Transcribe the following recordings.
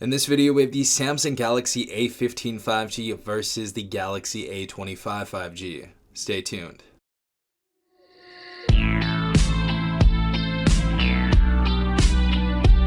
In this video, we have the Samsung Galaxy A15 5G versus the Galaxy A25 5G. Stay tuned.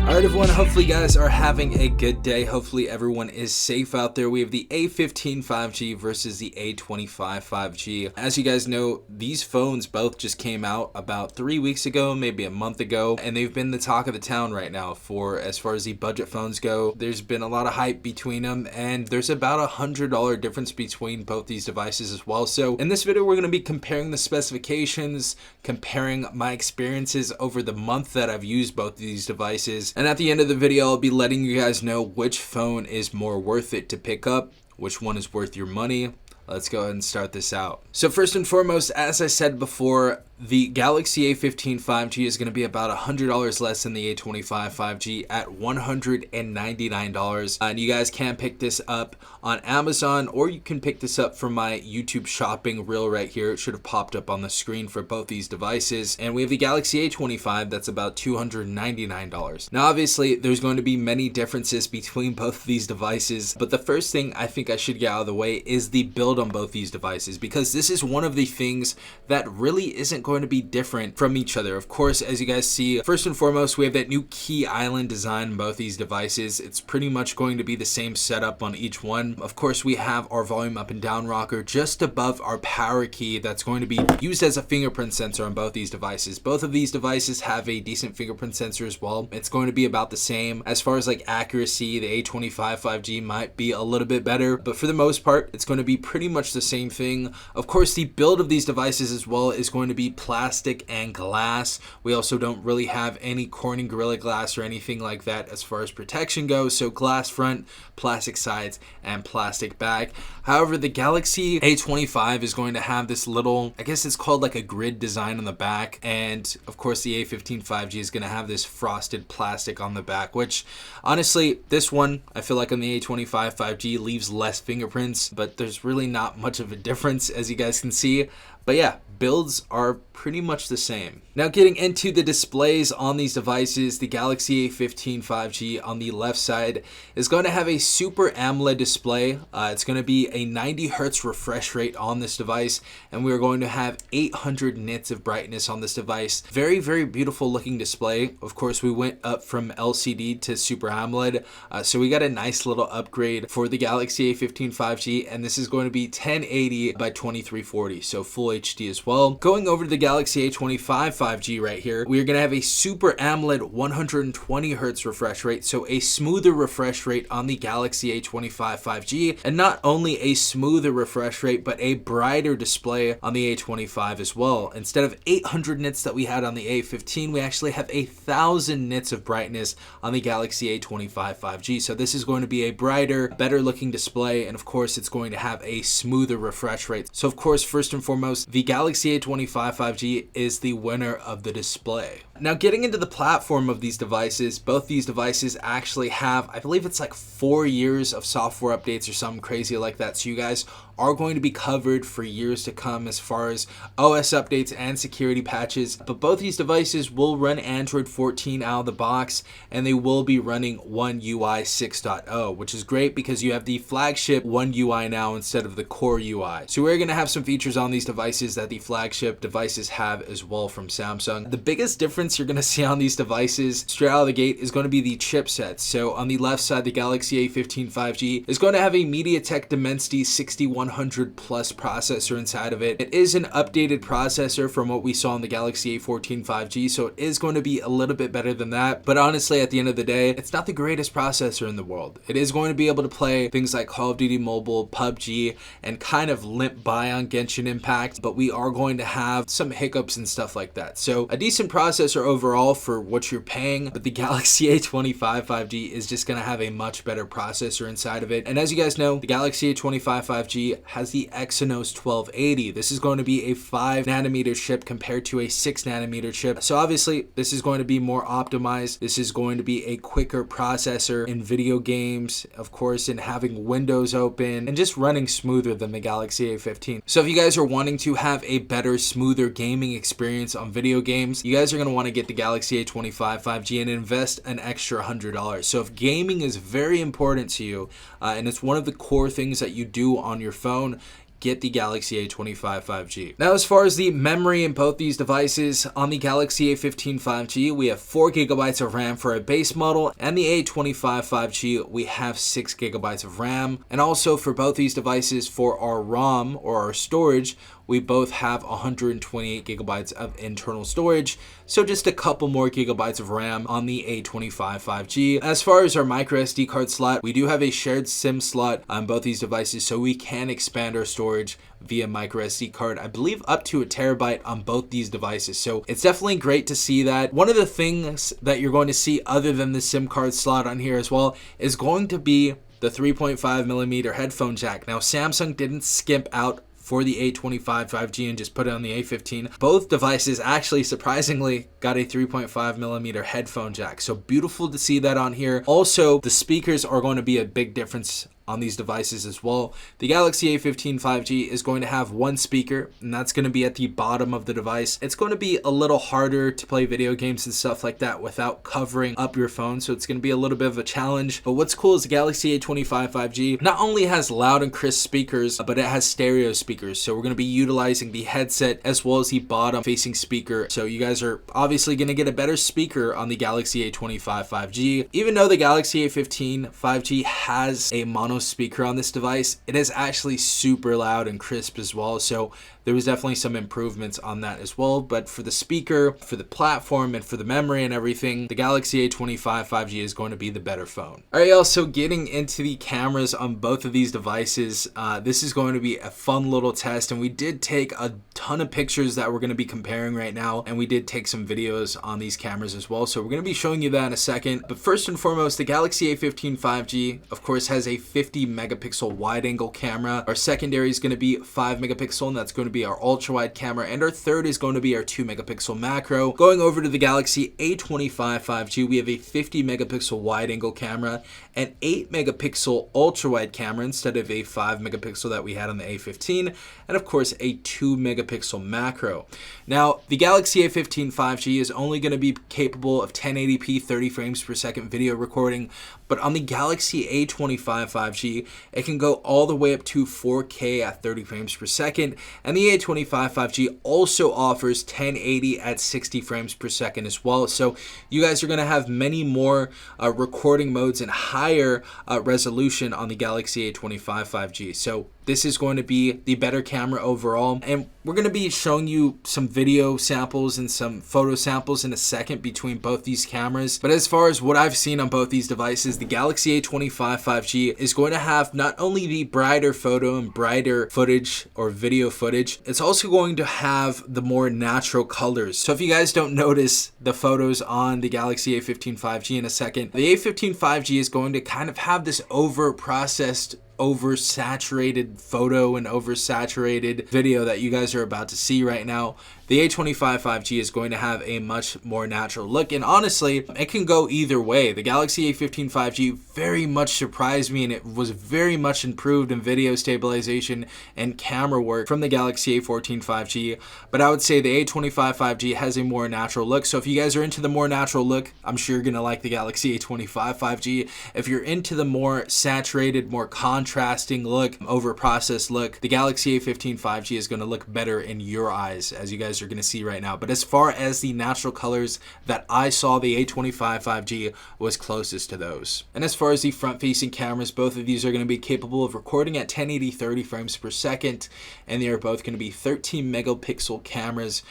Alright everyone, hopefully you guys are having a good day. Hopefully everyone is safe out there. We have the A15 5G versus the A25 5G. As you guys know, these phones both just came out about 3 weeks ago, maybe a month ago, and they've been the talk of the town right now for as far as the budget phones go. There's been a lot of hype between them, and there's about $100 difference between both these devices as well. So in this video, we're going to be comparing the specifications, comparing my experiences over the month that I've used both of these devices. And at the end of the video, I'll be letting you guys know which phone is more worth it to pick up, which one is worth your money. Let's go ahead and start this out. So first and foremost, as I said before, the Galaxy A15 5G is going to be about $100 less than the A25 5G at $199. And you guys can pick this up on Amazon, or you can pick this up from my YouTube shopping reel right here. It should have popped up on the screen for both these devices. And we have the Galaxy A25 that's about $299. Now, obviously, there's going to be many differences between both of these devices, but the first thing I think I should get out of the way is the build on both these devices, because this is one of the things that really isn't going to be different from each other. Of course, as you guys see, first and foremost, we have that new key island design in both these devices. It's pretty much going to be the same setup on each one. Of course, we have our volume up and down rocker just above our power key that's going to be used as a fingerprint sensor on both these devices. Both of these devices have a decent fingerprint sensor as well. It's going to be about the same. As far as like accuracy, the A25 5G might be a little bit better, but for the most part, it's going to be pretty much the same thing. Of course, the build of these devices as well is going to be plastic and glass. We also don't really have any Corning Gorilla Glass or anything like that as far as protection goes. So glass front, plastic sides, and plastic back. However, the Galaxy A25 is going to have this little, I guess it's called like a grid design on the back. And of course, the A15 5G is going to have this frosted plastic on the back, which honestly, this one, I feel like on the A25 5G leaves less fingerprints, but there's really not much of a difference, as you guys can see. But yeah, builds are pretty much the same. Now, getting into the displays on these devices, the Galaxy A15 5G on the left side is going to have a Super AMOLED display. It's going to be a 90 Hz refresh rate on this device, and we are going to have 800 nits of brightness on this device. Very, very beautiful looking display. Of course, we went up from LCD to Super AMOLED, so we got a nice little upgrade for the Galaxy A15 5G, and this is going to be 1080 by 2340, so full HD as well. Going over to the Galaxy A25 5G right here, we are going to have a Super AMOLED 120 Hz refresh rate, so a smoother refresh rate on the Galaxy A25 5G, and not only a smoother refresh rate, but a brighter display on the A25 as well. Instead of 800 nits that we had on the A15, we actually have 1,000 nits of brightness on the Galaxy A25 5G. So this is going to be a brighter, better looking display, and of course, it's going to have a smoother refresh rate. So of course, first and foremost, the Galaxy A25 5G is the winner of the display. Now, getting into the platform of these devices, both these devices actually have, I believe it's like 4 years of software updates or something crazy like that. So you guys are going to be covered for years to come as far as OS updates and security patches. But both these devices will run Android 14 out of the box, and they will be running One UI 6.0, which is great because you have the flagship One UI now instead of the Core UI. So we're going to have some features on these devices that the flagship devices have as well from Samsung. The biggest difference you're going to see on these devices straight out of the gate is going to be the chipsets. So on the left side, the Galaxy A15 5G is going to have a MediaTek Dimensity 6100 Plus processor inside of it. It is an updated processor from what we saw on the Galaxy A14 5G, so it is going to be a little bit better than that. But honestly, at the end of the day, it's not the greatest processor in the world. It is going to be able to play things like Call of Duty Mobile, PUBG, and kind of limp by on Genshin Impact, but we are going to have some hiccups and stuff like that. So a decent processor overall for what you're paying, but the Galaxy A25 5G is just going to have a much better processor inside of it. And as you guys know, the Galaxy A25 5G 5G has the Exynos 1280. This is going to be a 5 nanometer chip compared to a 6 nanometer chip. So obviously this is going to be more optimized. This is going to be a quicker processor in video games, of course, in having Windows open and just running smoother than the Galaxy A15. So if you guys are wanting to have a better, smoother gaming experience on video games, you guys are going to want to get the Galaxy A25 5G and invest an extra $100. So if gaming is very important to you, and it's one of the core things that you do on your phone, get the Galaxy A25 5G. Now, as far as the memory in both these devices, on the Galaxy A15 5G, we have 4 gigabytes of RAM for a base model, and the A25 5G, we have 6 gigabytes of RAM. And also for both these devices, for our ROM or our storage, we both have 128 gigabytes of internal storage, so just a couple more gigabytes of RAM on the A25 5G. As far as our micro SD card slot, we do have a shared SIM slot on both these devices, so we can expand our storage via micro SD card, I believe up to 1 terabyte on both these devices. So it's definitely great to see that. One of the things that you're going to see other than the SIM card slot on here as well is going to be the 3.5 millimeter headphone jack. Now, Samsung didn't skimp out for the A25 5G and just put it on the A15. Both devices actually surprisingly got a 3.5 millimeter headphone jack. So beautiful to see that on here. Also, the speakers are going to be a big difference on these devices as well. The Galaxy A15 5G is going to have one speaker, and that's going to be at the bottom of the device. It's going to be a little harder to play video games and stuff like that without covering up your phone, so it's going to be a little bit of a challenge. But what's cool is the Galaxy A25 5G not only has loud and crisp speakers, but it has stereo speakers. So we're going to be utilizing the headset as well as the bottom facing speaker. So you guys are obviously going to get a better speaker on the Galaxy A25 5G. Even though the Galaxy A15 5G has a mono speaker on this device, it is actually super loud and crisp as well, so there was definitely some improvements on that as well. But for the speaker, for the platform, and for the memory and everything, the Galaxy A25 5G is going to be the better phone. Alright y'all, so getting into the cameras on both of these devices, this is going to be a fun little test, and we did take a ton of pictures that we're going to be comparing right now, and we did take some videos on these cameras as well, so we're going to be showing you that in a second. But first and foremost, the Galaxy A15 5G of course has a 50 megapixel wide angle camera. Our secondary is going to be 5 megapixel, and that's going to be our ultra wide camera, and our third is going to be our 2 megapixel macro. Going over to the Galaxy A25 5G, we have a 50 megapixel wide angle camera, an 8 megapixel ultra wide camera instead of a 5 megapixel that we had on the A15, and of course a 2 megapixel macro. Now, the Galaxy A15 5G is only going to be capable of 1080p 30 frames per second video recording, but on the Galaxy A25 5G, it can go all the way up to 4K at 30 frames per second, and the A25 5G also offers 1080 at 60 frames per second as well. So you guys are going to have many more recording modes and higher resolution on the Galaxy A25 5G. So this is going to be the better camera overall, and we're going to be showing you some video samples and some photo samples in a second between both these cameras. But as far as what I've seen on both these devices, the Galaxy A25 5G is going to have not only the brighter photo and brighter footage or video footage, it's also going to have the more natural colors. So if you guys don't notice the photos on the Galaxy A15 5G in a second, the A15 5G is going to kind of have this over-processed, oversaturated photo and oversaturated video that you guys are about to see right now. The A25 5G is going to have a much more natural look, and honestly, it can go either way. The Galaxy A15 5G very much surprised me, and it was very much improved in video stabilization and camera work from the Galaxy A14 5G, but I would say the A25 5G has a more natural look. So if you guys are into the more natural look, I'm sure you're going to like the Galaxy A25 5G. If you're into the more saturated, more contrasting look, over-processed look, the Galaxy A15 5G is going to look better in your eyes, as you guys are going to see right now. But as far as the natural colors that I saw, the A25 5G was closest to those. And as far as the front-facing cameras, both of these are going to be capable of recording at 1080 30 frames per second, and they are both going to be 13 megapixel cameras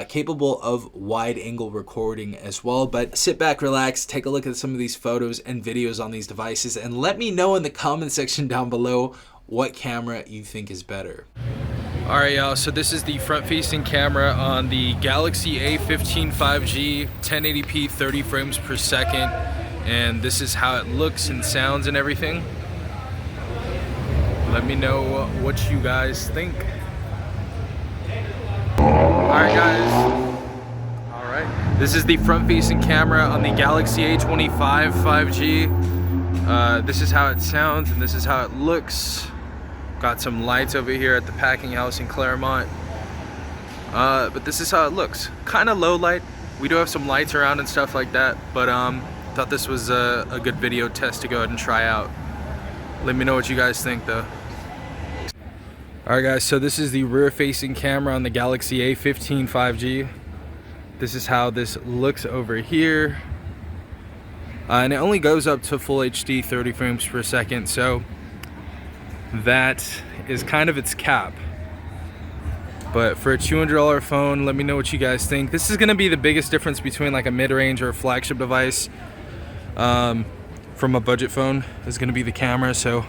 capable of wide-angle recording as well. But sit back, relax, take a look at some of these photos and videos on these devices, and let me know in the comment section down below what camera you think is better. Alright y'all, so this is the front-facing camera on the Galaxy A15 5G, 1080p 30 frames per second, and this is how it looks and sounds and everything. Let me know what you guys think. Alright guys, alright, this is the front-facing camera on the Galaxy A25 5G. This is how it sounds and this is how it looks. Got some lights over here at the packing house in Claremont. But this is how it looks. Kind of low light. We do have some lights around and stuff like that, but thought this was a good video test to go ahead and try out. Let me know what you guys think though. Alright guys, so this is the rear-facing camera on the Galaxy A15 5G. This is how this looks over here. And it only goes up to full HD 30 frames per second, so that is kind of its cap. But for a $200 phone, let me know what you guys think. This is going to be the biggest difference between like a mid-range or a flagship device from a budget phone is going to be the camera. So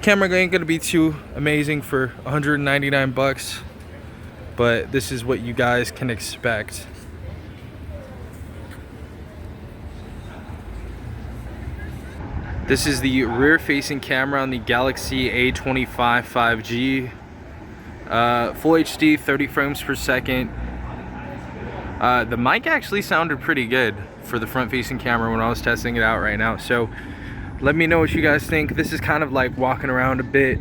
camera ain't going to be too amazing for 199 bucks, but this is what you guys can expect. This is the rear-facing camera on the Galaxy A25 5G. Full HD, 30 frames per second. The mic actually sounded pretty good for the front-facing camera when I was testing it out right now. So let me know what you guys think. This is kind of like walking around a bit.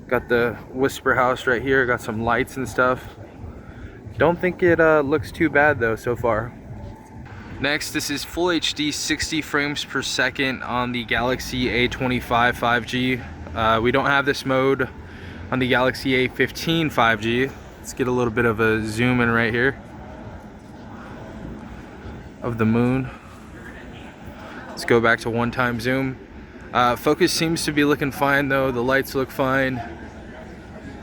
Got the Whisper House right here. Got some lights and stuff. Don't think it looks too bad though so far. Next, this is Full HD 60 frames per second on the Galaxy A25 5G. We don't have this mode on the Galaxy A15 5G. Let's get a little bit of a zoom in right here of the moon. Let's go back to one-time zoom. Focus seems to be looking fine though. The lights look fine.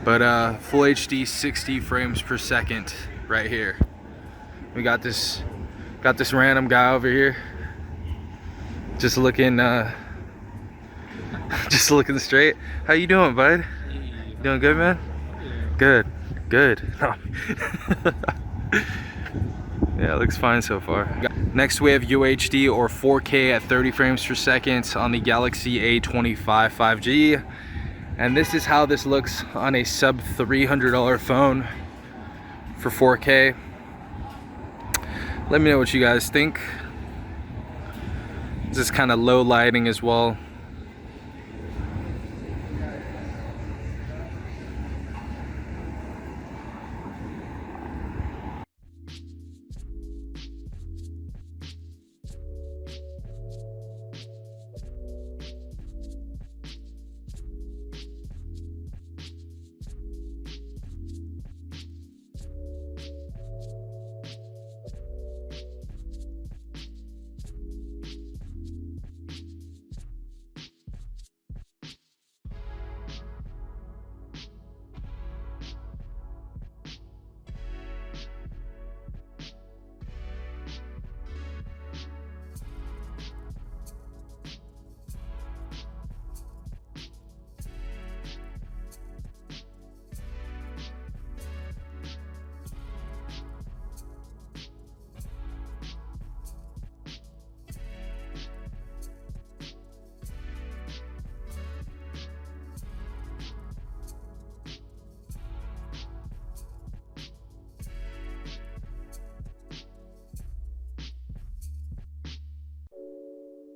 But Full HD 60 frames per second right here. We got this random guy over here just looking straight. How you doing, bud? Doing good, man? Good. Yeah, it looks fine so far. Next we have UHD or 4K at 30 frames per second on the Galaxy A25 5G. And this is how this looks on a sub $300 phone for 4K. Let me know what you guys think. This is kind of low lighting as well.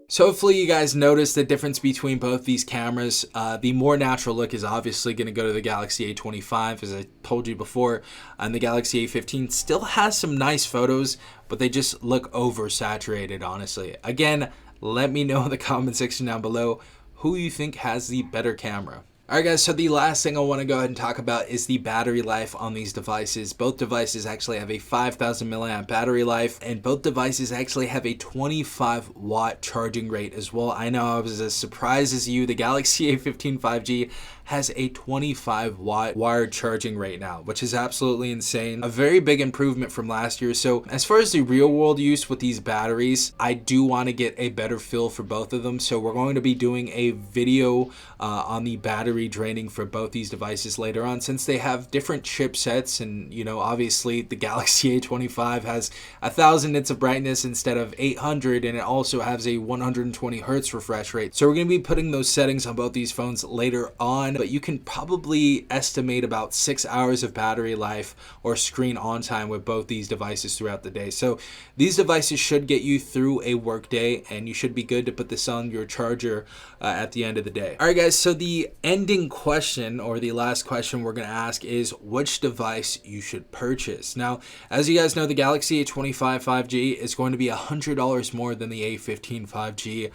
So hopefully you guys noticed the difference between both these cameras. The more natural look is obviously going to go to the Galaxy A25, as I told you before, and the Galaxy A15 still has some nice photos, but they just look oversaturated, honestly. Again, let me know in the comment section down below who you think has the better camera. Alright guys, so the last thing I want to go ahead and talk about is the battery life on these devices. Both devices actually have a 5,000 milliamp battery life, and both devices actually have a 25 watt charging rate as well. I know I was as surprised as you. The Galaxy A15 5G has a 25 watt wired charging rate now, which is absolutely insane. A very big improvement from last year. So as far as the real world use with these batteries, I do want to get a better feel for both of them. So we're going to be doing a video on the battery battery draining for both these devices later on, since they have different chipsets. And obviously the Galaxy A25 has 1000 nits of brightness instead of 800, and it also has a 120 hertz refresh rate. So we're going to be putting those settings on both these phones later on, but you can probably estimate about 6 hours of battery life or screen on time with both these devices throughout the day. So these devices should get you through a work day, and you should be good to put this on your charger at the end of the day. All right, guys, so the ending question, or the last question we're going to ask, is which device you should purchase. Now, as you guys know, the Galaxy A25 5G is going to be $100 more than the A15 5G.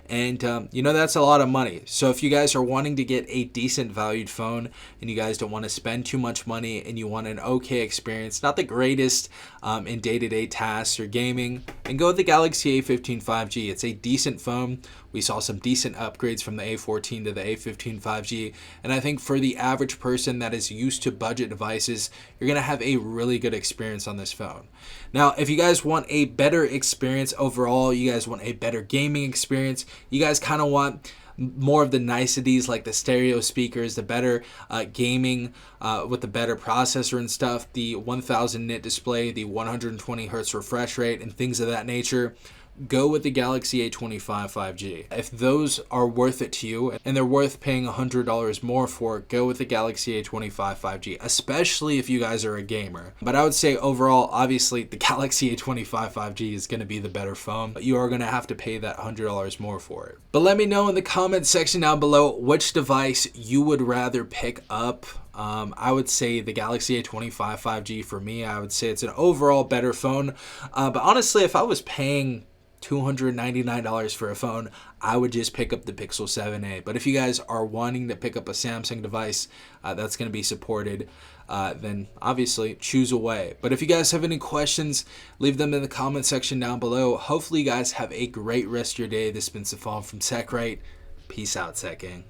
And that's a lot of money. So if you guys are wanting to get a decent valued phone and you guys don't want to spend too much money and you want an okay experience, not the greatest in day-to-day tasks or gaming, and go with the Galaxy A15 5G. It's a decent phone. We saw some decent upgrades from the A14 to the A15 5G. And I think for the average person that is used to budget devices, you're going to have a really good experience on this phone. Now, if you guys want a better experience overall, you guys want a better gaming experience, you guys kind of want more of the niceties like the stereo speakers, the better gaming with the better processor and stuff, the 1000 nit display, the 120 hertz refresh rate, and things of that nature, go with the Galaxy A25 5G. If those are worth it to you and they're worth paying $100 more for, go with the Galaxy A25 5G, especially if you guys are a gamer. But I would say overall, obviously, the Galaxy A25 5G is going to be the better phone, but you are going to have to pay that $100 more for it. But let me know in the comment section down below which device you would rather pick up. I would say the Galaxy A25 5G for me. I would say it's an overall better phone. But honestly, if I was paying $299 for a phone, I would just pick up the Pixel 7a. But if you guys are wanting to pick up a Samsung device that's going to be supported, then obviously choose away. But if you guys have any questions, leave them in the comment section down below. Hopefully you guys have a great rest of your day. This has been Safon from TechRight. Peace out, Tech Gang.